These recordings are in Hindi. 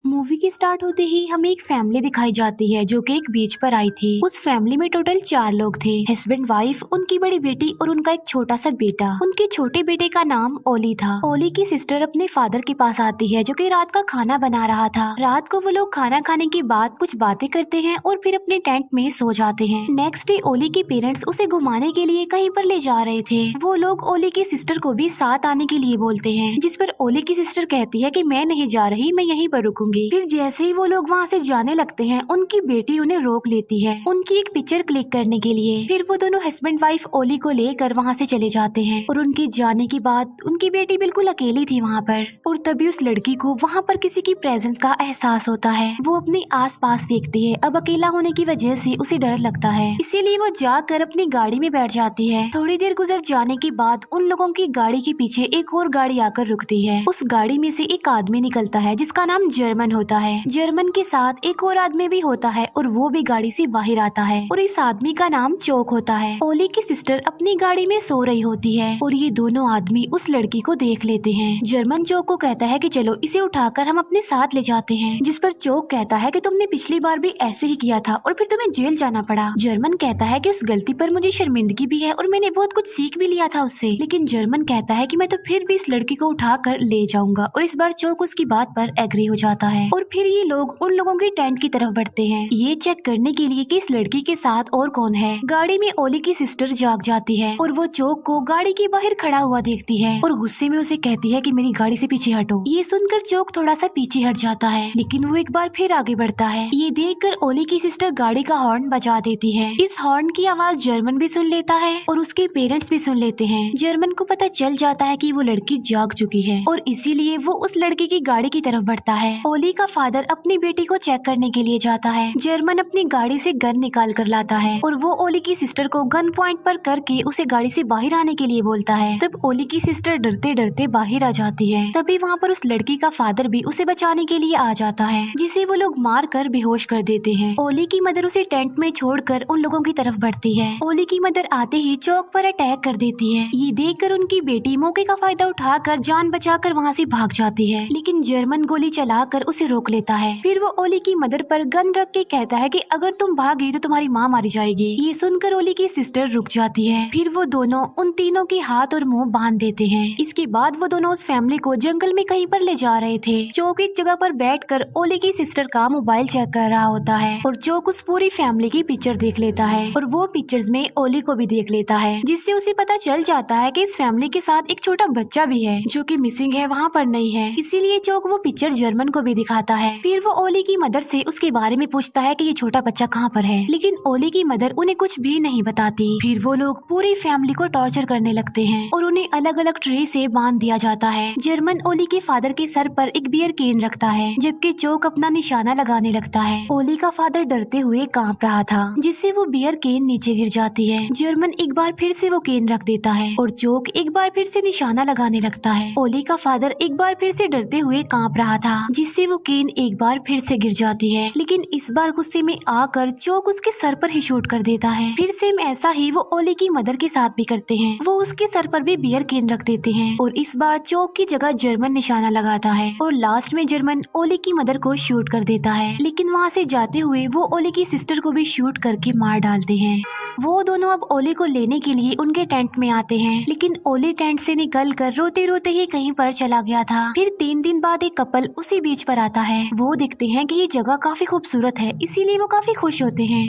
मूवी के स्टार्ट होते ही हमें एक फैमिली दिखाई जाती है जो कि एक बीच पर आई थी। उस फैमिली में टोटल 4 लोग थे, हस्बैंड, वाइफ, उनकी बड़ी बेटी और उनका एक छोटा सा बेटा। उनके छोटे बेटे का नाम ओली था। ओली की सिस्टर अपने फादर के पास आती है जो कि रात का खाना बना रहा था। रात को वो लोग खाना खाने के बाद कुछ बातें करते हैं और फिर अपने टेंट में सो जाते हैं। नेक्स्ट डे ओली के पेरेंट्स उसे घुमाने के लिए कहीं पर ले जा रहे थे। वो लोग ओली की सिस्टर को भी साथ आने के लिए बोलते हैं, जिस पर ओली की सिस्टर कहती है कि मैं नहीं जा रही, मैं यहीं पर रुकूंगी। फिर जैसे ही वो लोग वहाँ से जाने लगते हैं, उनकी बेटी उन्हें रोक लेती है उनकी एक पिक्चर क्लिक करने के लिए। फिर वो दोनों हस्बैंड वाइफ ओली को लेकर वहाँ से चले जाते हैं और उनके जाने के बाद उनकी बेटी बिल्कुल अकेली थी वहाँ पर। और तभी उस लड़की को वहाँ पर किसी की प्रेजेंस का एहसास होता है। वो अपने आस पास देखती है। अब अकेला होने की वजह से उसे डर लगता है, इसीलिए वो जाकर अपनी गाड़ी में बैठ जाती है। थोड़ी देर गुजर जाने के बाद उन लोगों की गाड़ी के पीछे एक और गाड़ी आकर रुकती है। उस गाड़ी में से एक आदमी निकलता है जिसका नाम जर्मन होता है। जर्मन के साथ एक और आदमी भी होता है और वो भी गाड़ी से बाहर आता है और इस आदमी का नाम चोक होता है। ओली की सिस्टर अपनी गाड़ी में सो रही होती है और ये दोनों आदमी उस लड़की को देख लेते हैं। जर्मन चोक को कहता है कि चलो इसे उठाकर हम अपने साथ ले जाते हैं, जिस पर चोक कहता है कि तुमने पिछली बार भी ऐसे ही किया था और फिर तुम्हें जेल जाना पड़ा। जर्मन कहता है कि उस गलती पर मुझे शर्मिंदगी भी है और मैंने बहुत कुछ सीख भी लिया था उससे, लेकिन जर्मन कहता है कि मैं तो फिर भी इस लड़की को उठाकर ले जाऊंगा। और इस बार चोक उसकी बात पर एग्री हो जाता है और फिर ये लोग उन लोगों के टेंट की तरफ बढ़ते हैं, ये चेक करने के लिए कि इस लड़की के साथ और कौन है। गाड़ी में ओली की सिस्टर जाग जाती है और वो चोक को गाड़ी के बाहर खड़ा हुआ देखती है और गुस्से में उसे कहती है कि मेरी गाड़ी से पीछे हटो। ये सुनकर चोक थोड़ा सा पीछे हट जाता है, लेकिन वो एक बार फिर आगे बढ़ता है। ये देखकर ओली की सिस्टर गाड़ी का हॉर्न बजा देती है। इस हॉर्न की आवाज जर्मन भी सुन लेता है और उसके पेरेंट्स भी सुन लेते हैं। जर्मन को पता चल जाता है कि वो लड़की जाग चुकी है और इसीलिए वो उस लड़की की गाड़ी की तरफ बढ़ता है। ओली का फादर अपनी बेटी को चेक करने के लिए जाता है। जर्मन अपनी गाड़ी से गन निकाल कर लाता है और वो ओली की सिस्टर को गन पॉइंट पर करके उसे गाड़ी से बाहर आने के लिए बोलता है। तब ओली की सिस्टर डरते डरते बाहर आ जाती है। तभी वहाँ पर उस लड़की का फादर भी उसे बचाने के लिए आ जाता है, जिसे वो लोग मार कर बेहोश कर देते हैं। ओली की मदर उसे टेंट में छोड़कर उन लोगों की तरफ बढ़ती है। ओली की मदर आते ही चौक पर अटैक कर देती है। ये देखकर उनकी बेटी मौके का फायदा उठाकर जान बचाकर वहाँ से भाग जाती है, लेकिन जर्मन गोली चलाकर उसे रोक लेता है। फिर वो ओली की मदर पर गन रख के कहता है कि अगर तुम भागी तो तुम्हारी माँ मारी जाएगी। ये सुनकर ओली की सिस्टर रुक जाती है। फिर वो दोनों उन तीनों के हाथ और मुंह बांध देते हैं। इसके बाद वो दोनों उस फैमिली को जंगल में कहीं पर ले जा रहे थे। चौक एक जगह पर बैठकर ओली की सिस्टर का मोबाइल चेक कर रहा होता है और चौक उस पूरी फैमिली की पिक्चर देख लेता है और वो पिक्चर्स में ओली को भी देख लेता है, जिससे उसे पता चल जाता है कि इस फैमिली के साथ एक छोटा बच्चा भी है जो कि मिसिंग है, वहाँ पर नहीं है। इसीलिए चौक वो पिक्चर जर्मन को भी दिखाता है। फिर वो ओली की मदर से उसके बारे में पूछता है कि ये छोटा बच्चा कहाँ पर है, लेकिन ओली की मदर उन्हें कुछ भी नहीं बताती। फिर वो लोग पूरी फैमिली को टॉर्चर करने लगते हैं और उन्हें अलग अलग ट्री से बांध दिया जाता है। जर्मन ओली के फादर के सर पर एक बियर केन रखता है, जबकि चौक अपना निशाना लगाने लगता है। ओली का फादर डरते हुए कांप रहा था, जिससे वो बियर केन नीचे गिर जाती है। जर्मन एक बार फिर से वो केन रख देता है और चौक एक बार फिर से निशाना लगाने लगता है। ओली का फादर एक बार फिर से डरते हुए कांप रहा था, जिससे वो केन एक बार फिर से गिर जाती है, लेकिन इस बार गुस्से में आकर चौक उसके सर पर ही शूट कर देता है। फिर सेम ऐसा ही वो ओली की मदर के साथ भी करते हैं। वो उसके सर पर भी बियर केन रख देते हैं और इस बार चौक की जगह जर्मन निशाना लगाता है और लास्ट में जर्मन ओली की मदर को शूट कर देता है, लेकिन वहाँ से जाते हुए वो ओली की सिस्टर को भी शूट करके मार डालते हैं। वो दोनों अब ओली को लेने के लिए उनके टेंट में आते हैं, लेकिन ओली टेंट से निकलकर रोते रोते ही कहीं पर चला गया था। फिर 3 दिन बाद एक कपल उसी बीच पर आता है। वो देखते हैं कि ये जगह काफी खूबसूरत है, इसीलिए वो काफी खुश होते हैं।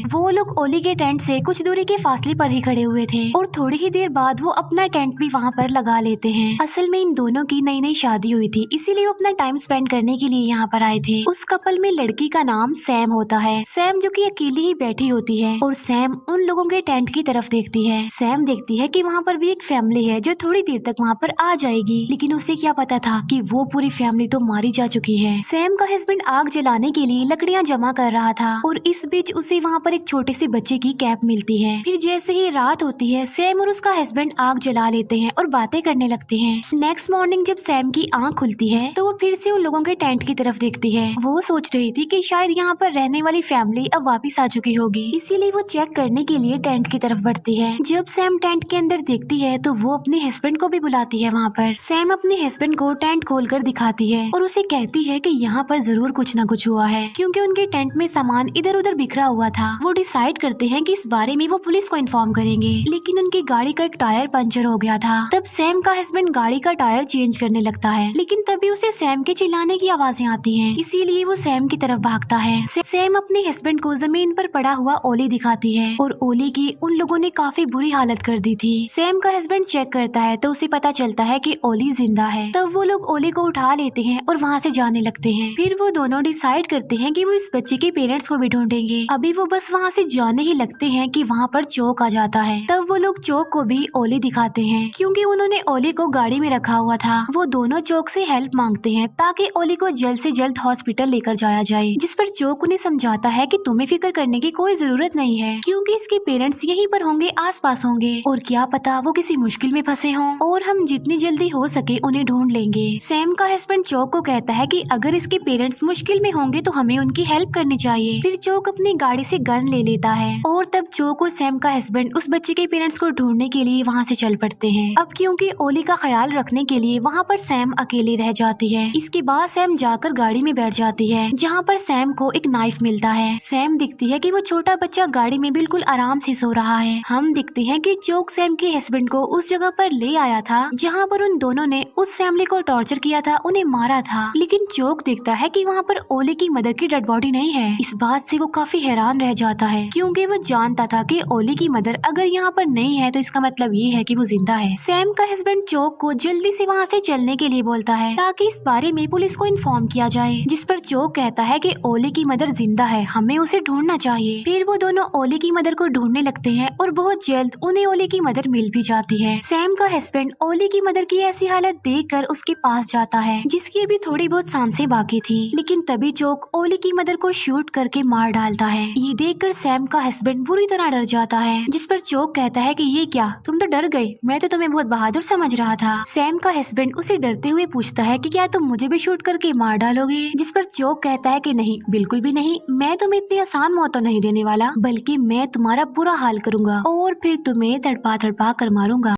वो लोग ओली के टेंट से कुछ दूरी के फासले पर ही खड़े हुए थे और थोड़ी ही देर बाद वो अपना टेंट भी वहाँ पर लगा लेते हैं। असल में इन दोनों की नई नई शादी हुई थी, इसीलिए वो अपना टाइम स्पेंड करने के लिए यहाँ पर आए थे। उस कपल में लड़की का नाम सैम होता है। सैम जो कि अकेली ही बैठी होती है और सैम उन लोगों के टेंट की तरफ देखती है। सैम देखती है कि वहाँ पर भी एक फैमिली है जो थोड़ी देर तक वहाँ पर आ जाएगी, लेकिन उसे क्या पता था कि वो पूरी फैमिली तो मारी जा चुकी है। सैम का हस्बैंड आग जलाने के लिए लकड़ियाँ जमा कर रहा था और इस बीच उसे वहाँ पर एक छोटे से बच्चे की कैप मिलती है। फिर जैसे ही रात होती है, सैम और उसका हस्बैंड आग जला लेते हैं और बातें करने लगते हैं। नेक्स्ट मॉर्निंग जब सैम की आंख खुलती है तो वो फिर से उन लोगों के टेंट की तरफ देखती है। वो सोच रही थी कि शायद यहाँ पर रहने वाली फैमिली अब वापिस आ चुकी होगी, इसीलिए वो चेक करने के लिए टेंट की तरफ बढ़ती है। जब सैम टेंट के अंदर देखती है तो वो अपने हस्बैंड को भी बुलाती है वहाँ पर। सैम अपने हस्बैंड को टेंट खोलकर दिखाती है और उसे कहती है कि यहाँ पर जरूर कुछ न कुछ हुआ है, क्योंकि उनके टेंट में सामान इधर उधर बिखरा हुआ था। वो डिसाइड करते हैं कि इस बारे में वो पुलिस को इन्फॉर्म करेंगे, लेकिन उनकी गाड़ी का एक टायर पंचर हो गया था। तब सैम का हस्बैंड गाड़ी का टायर चेंज करने लगता है, लेकिन तभी उसे सैम के चिल्लाने की आवाजें आती हैं, इसीलिए वो सैम की तरफ भागता है। सैम अपने हस्बैंड को जमीन पर पड़ा हुआ ओली दिखाती है और ओली की उन लोगों ने काफी बुरी हालत कर दी थी। सैम का हस्बैंड चेक करता है तो उसे पता चलता है कि ओली जिंदा है। तब वो लोग ओली को उठा लेते हैं और वहाँ से जाने लगते हैं। फिर वो दोनों डिसाइड करते हैं कि वो इस बच्चे के पेरेंट्स को भी ढूंढेंगे। अभी वो बस वहाँ से जाने ही लगते हैं कि वहाँ पर चोक आ जाता है। तब वो लोग चोक को भी ओली दिखाते हैं, क्योंकि उन्होंने ओली को गाड़ी में रखा हुआ था। वो दोनों चोक से हेल्प मांगते हैं ताकि ओली को जल्द से जल्द हॉस्पिटल लेकर जाया जाए, जिस पर चोक उन्हें समझाता है कि तुम्हें फिक्र करने की कोई जरूरत नहीं है, क्योंकि इसके पेरेंट्स यहीं पर होंगे, आसपास होंगे, और क्या पता वो किसी मुश्किल में फंसे हों और हम जितनी जल्दी हो सके उन्हें ढूंढ लेंगे। सैम का हस्बैंड चोक को कहता है कि अगर इसके पेरेंट्स मुश्किल में होंगे तो हमें उनकी हेल्प करनी चाहिए। फिर चोक अपनी गाड़ी से गन ले लेता है और तब चोक और सैम का हस्बैंड उस बच्चे के पेरेंट्स को ढूंढने के लिए वहाँ से चल पड़ते हैं। अब क्योंकि ओली का ख्याल रखने के लिए वहाँ पर सैम अकेली रह जाती है। इसके बाद सैम जाकर गाड़ी में बैठ जाती है, जहाँ पर सैम को एक नाइफ मिलता है। सैम दिखती है कि वो छोटा बच्चा गाड़ी में बिल्कुल आराम से सो रहा है। हम दिखते हैं कि चोक सैम के हस्बैंड को उस जगह पर ले आया था जहाँ पर उन दोनों ने उस फैमिली को टॉर्चर किया था, उन्हें मारा था। लेकिन चोक देखता है कि वहाँ पर ओली की मदर की डेड बॉडी नहीं है। इस बात से वो काफी हैरान रह जाता है, क्योंकि वो जानता था कि ओली की मदर अगर यहाँ पर नहीं है तो इसका मतलब ये है कि वो जिंदा है। सैम का हस्बैंड चोक को जल्दी से वहाँ से चलने के लिए बोलता है ताकि इस बारे में पुलिस को इन्फॉर्म किया जाए, जिस पर चोक कहता है कि ओली की मदर जिंदा है, हमें उसे ढूंढना चाहिए। फिर वो दोनों ओली की मदर को ढूंढने लगते हैं और बहुत जल्द उन्हें ओली की मदर मिल भी जाती है। सैम का हस्बैंड ओली की मदर की ऐसी हालत देखकर उसके पास जाता है, जिसकी अभी थोड़ी बहुत सांसें बाकी थी, लेकिन तभी चोक ओली की मदर को शूट करके मार डालता है। ये देखकर सैम का हस्बैंड बुरी तरह डर जाता है, जिस पर चोक कहता है कि ये क्या, तुम तो डर गए, मैं तो तुम्हें बहुत बहादुर समझ रहा था। सैम का हस्बैंड उसे डरते हुए पूछता है कि क्या तुम मुझे भी शूट करके मार डालोगे, जिस पर चोक कहता है कि नहीं, बिल्कुल भी नहीं, मैं तुम्हें इतनी आसान मौत तो नहीं देने वाला, बल्कि मैं तुम्हारा बुरा हाल करूंगा और फिर तुम्हें तड़पा तड़पा कर मारूंगा।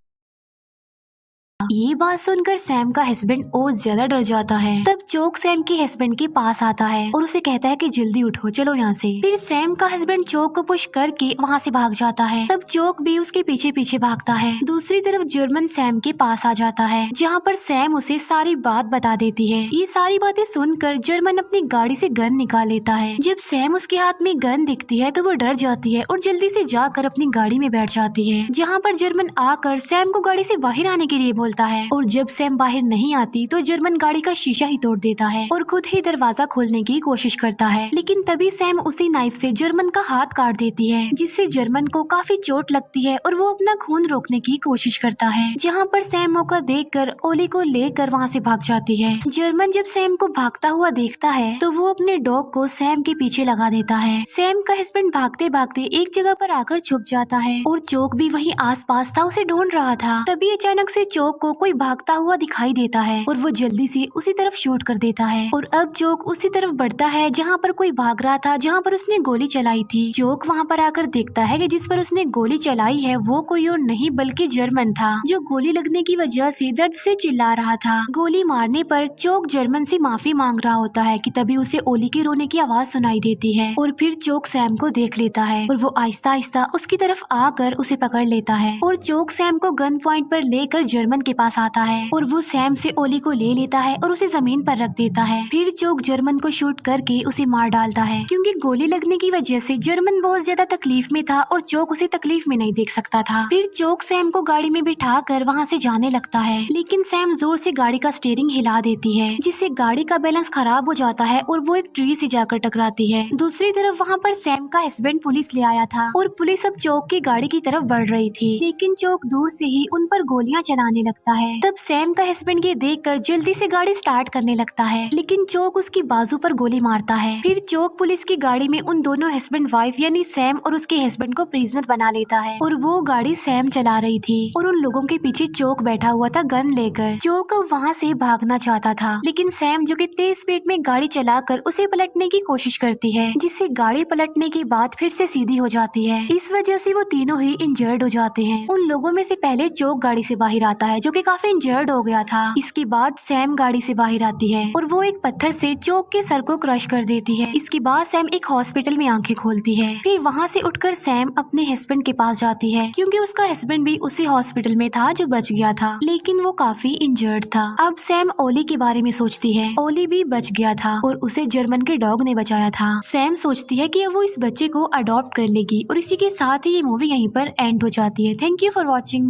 ये बात सुनकर सैम का हस्बैंड और ज्यादा डर जाता है। तब चोक सैम के हस्बैंड के पास आता है और उसे कहता है कि जल्दी उठो, चलो यहाँ से। फिर सैम का हस्बैंड चोक को पुश करके वहाँ से भाग जाता है। तब चोक भी उसके पीछे पीछे भागता है। दूसरी तरफ जर्मन सैम के पास आ जाता है, जहाँ पर सैम उसे सारी बात बता देती है। ये सारी बातें सुनकर जर्मन अपनी गाड़ी से गन निकाल लेता है। जब सैम उसके हाथ में गन दिखती है तो वो डर जाती है और जल्दी से जाकर अपनी गाड़ी में बैठ जाती है, जहाँ पर जर्मन आकर सैम को गाड़ी से बाहर आने के लिए बोलता है। और जब सैम बाहर नहीं आती तो जर्मन गाड़ी का शीशा ही तोड़ देता है और खुद ही दरवाजा खोलने की कोशिश करता है, लेकिन तभी सैम उसी नाइफ से जर्मन का हाथ काट देती है, जिससे जर्मन को काफी चोट लगती है और वो अपना खून रोकने की कोशिश करता है। जहाँ पर सैम मौका देखकर ओली को लेकर वहाँ से भाग जाती है। जर्मन जब सैम को भागता हुआ देखता है तो वो अपने डॉग को सैम के पीछे लगा देता है। सैम का हस्बैंड भागते भागते एक जगह पर आकर छुप जाता है और चोक भी वही आसपास था, उसे ढूंढ रहा था। तभी अचानक से चोक को कोई भागता हुआ दिखाई देता है और वो जल्दी से उसी तरफ शूट कर देता है। और अब चोक उसी तरफ बढ़ता है जहाँ पर कोई भाग रहा था, जहाँ पर उसने गोली चलाई थी। चोक वहाँ पर आकर देखता है कि जिस पर उसने गोली चलाई है वो कोई और नहीं बल्कि जर्मन था, जो गोली लगने की वजह से दर्द से चिल्ला रहा था। गोली मारने पर चोक जर्मन से माफी मांग रहा होता है कि तभी उसे ओली के रोने की आवाज सुनाई देती है और फिर चोक सैम को देख लेता है और वो आहिस्ता आहिस्ता उसकी तरफ आकर उसे पकड़ लेता है और चोक सैम को गन पॉइंट पर लेकर जर्मन के पास आता है और वो सैम से ओली को ले लेता है और उसे जमीन पर रख देता है। फिर चोक जर्मन को शूट करके उसे मार डालता है, क्योंकि गोली लगने की वजह से जर्मन बहुत ज्यादा तकलीफ में था और चोक उसे तकलीफ में नहीं देख सकता था। फिर चोक सैम को गाड़ी में बिठा कर वहाँ से जाने लगता है, लेकिन सैम जोर से गाड़ी का स्टीयरिंग हिला देती है, जिससे गाड़ी का बैलेंस खराब हो जाता है और वो एक ट्री से जाकर टकराती है। दूसरी तरफ वहाँ पर सैम का हस्बैंड पुलिस ले आया था और पुलिस अब चोक की गाड़ी की तरफ बढ़ रही थी, लेकिन चोक दूर से ही उन पर गोलियां चलाने लगता है। तब सैम का हस्बैंड ये देखकर जल्दी से गाड़ी स्टार्ट करने लगता है, लेकिन चोक उसकी बाजू पर गोली मारता है। फिर चोक पुलिस की गाड़ी में उन दोनों हस्बैंड वाइफ यानी सैम और उसके हस्बैंड को प्रिजनर बना लेता है। और वो गाड़ी सैम चला रही थी और उन लोगों के पीछे चोक बैठा हुआ था गन लेकर। चोक अब वहाँ से भागना चाहता था, लेकिन सैम जो कि तेज स्पीड में गाड़ी चलाकर उसे पलटने की कोशिश करती है, जिससे गाड़ी पलटने के बाद फिर से सीधी हो जाती है। इस वजह से वो तीनों ही इंजर्ड हो जाते हैं। उन लोगों में से पहले चोक गाड़ी से बाहर आता है, जो कि काफी इंजर्ड हो गया था। इसके बाद सैम गाड़ी से बाहर आती है और वो एक पत्थर से चोक के सर को क्रश कर देती है। इसके बाद सैम एक हॉस्पिटल में आंखें खोलती है। फिर वहाँ से उठकर सैम अपने हस्बैंड के पास जाती है, क्योंकि उसका हस्बैंड भी उसी हॉस्पिटल में था जो बच गया था, लेकिन वो काफी इंजर्ड था। अब सैम ओली के बारे में सोचती है। ओली भी बच गया था और उसे जर्मन के डॉग ने बचाया था। सैम सोचती है कि अब वो इस बच्चे को अडॉप्ट कर लेगी और इसी के साथ ही ये मूवी यहीं पर एंड हो जाती है। Thank you for watching.